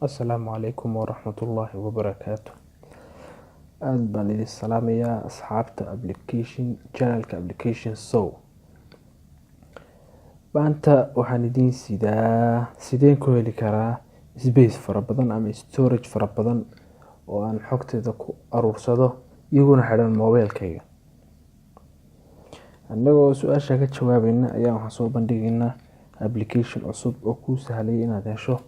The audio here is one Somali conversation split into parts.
Asalaamu calaykum waraxmatullaahi wabarakaatu. Aad baan idin salaamayaa asxaabta channelka application show. Maanta waxaan idin sideen ku heli karaa space fara badan ama storage fara badan oo aan xogteeda ku aruursado iyaguna xidhan mobilkayga. Annagoo su-aasha ka jawaabayna ayaa waxaan soo bandhigaynaa application cusub oo kuu sahlaya inaad hesho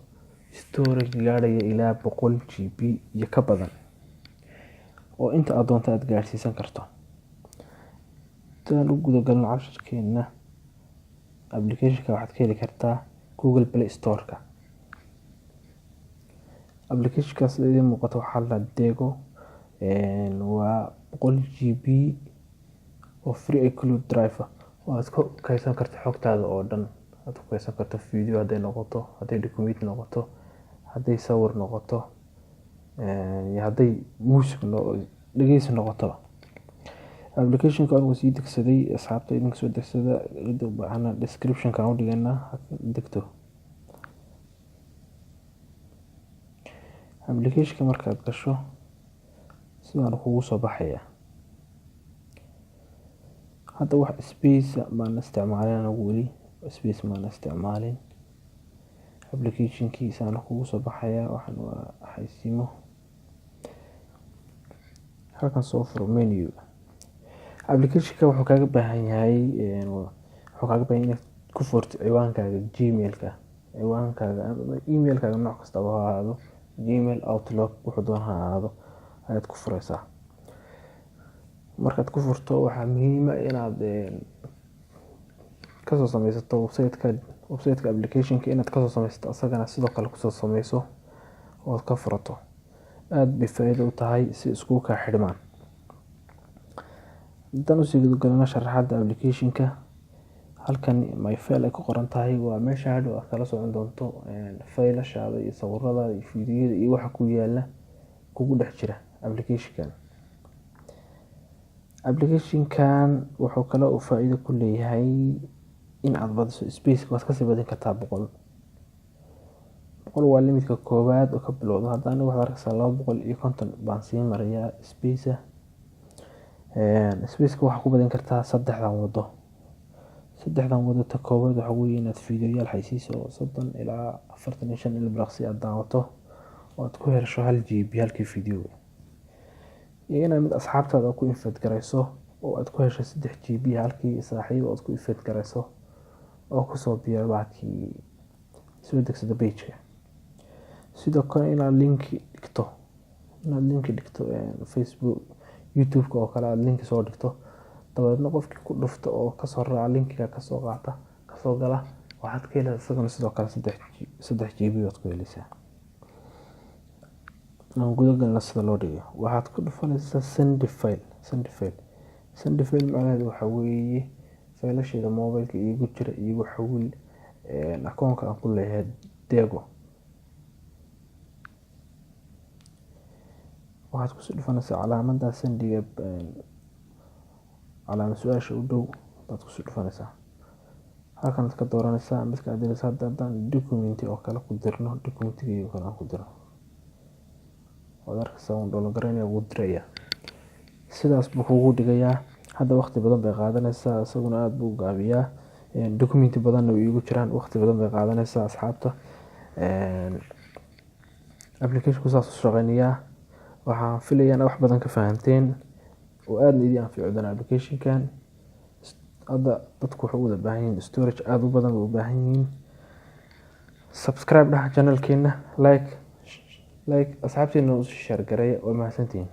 storage gaadhaya ilaa 100 GB iyo ka badan oo inta aad doonto aad gaarsiisan karto. Intaan u guda galno casharkeena, applicationka waxaad ka heli kartaa Google Play Store-ka. Applicationkaas idin muuqato waxaa la Deego, waa 100 GB oo free include drive oo aad ku kaydsan karto xogtaada oo dhan. Aad ku kaydsan karto video hadday noqoto, hadday document noqoto, hadday sawir noqoto, iyo hadday music dhegeysi noqoto. Applicationka aan sii degsaday asxaabta idinka soo degsada waxaana description-ka u dhigaynaa degto. Applicationka markaad gasho sidaan kugu soo baxaya. Hadda wax space maan isticmaalin weli, space maan isticmaalin. Applicationkiisa aan kugu soo baxaya waxaan waa xaysiimo. Halkan soo furo menu. Applicationka wuxuu kaaga baahan yahay inaad ku furto ciwaankaaga Gmail-ka, ciwaankaaga ama email-kaaga nooc kasta oo ha ahaado, Gmail, Outlook, wuxuu doona ha ahaado ayaad ku furaysaa. Markaad ku furto waxaa muhiim ah inaad kasoo samaysato website-ka applicationka, inaad kasoo samaysato asagana sidoo kale kusoo samayso oo ka furato. Aad bay faa'iido u tahay si isku ka xidhmaan. Intaan usii guda galno sharaxaadda applicationka, halkan my file ay ku qoran tahay waa meesha hadhow aad kala socon doonto faylashaada iyo sawirradaada iyo fiidiyoyada iyo waxa ku yaala kugu dhex jira applicationkan. Applicationkan wuxuu kale oo faa'iido ku leeyahay in aad badiso space waad ka sii badin kartaa 100. 100 waa limitka koowaad oo ka bilowdo. Hadda aniga waxaad arkaysaa 250 baan sii marayaa space. Space-ka waxaa ku badin kartaa saddexdan wado. Saddexdan wado ta koowaad waxa weeye inaad fiidiyoyaal xaysiiso 30 ilaa 45 ilbiriqsi aad daawato oo aad ku hesho 1 GB halkii fiidiyo. iyo inaad mid asxaabtaada ku invite garayso oo aad ku hesho 3 GB halkii saaxiib aad ku invite garayso oo ku soo biyo baakii soo degsada page-ka. Sidoo kale inaad link dhigto Facebook, YouTube-ka oo kale aad link soo dhigto, dabadeedna qofkii ku dhufto oo ka soo raaca linkiga ka soo qaata ka soo gala waxaad ka helaysaa isaguna sidoo kale 3 GB aad ku helaysaa. aan guda galno sida loo dhigo. Waxaad ku dhufanaysaa send file. Send file macnaheedu waxa weeye faylasheeda mobilka iigu jira iigu xawil akoonka aan ku leeyahay Deego. Waxaad ku soo dhufanaysaa calaamadda sendiga calaamad su'aasha u dhow baad ku soo dhufanaysaa. Halkan aad ka dooranaysaa midka aad diraysaa. Haddaan document oo kale ku dirno, documentiga oo kale aan ku dirno, waad arkaysaa uu download gareynaya wuu diraya. Sidaas buu kugu dhigayaa. Hadda waqti badan bay qaadanaysaa, isaguna aad buu gaabiyaa. Documenti badan oo iigu jiraan waqti badan bay qaadanaysaa asxaabta. Application-ku saas u shaqeynaya. Waxaan filayaa wax badan ka fahanteen oo aad idin anfici doona application-kan. Hadda dadku wuxuu u baahan yahay storage aad u badan u baahan yihiin. Subscribe dhaha channel-keena, like asxaabteena u share gareeya oo mahadsantiin.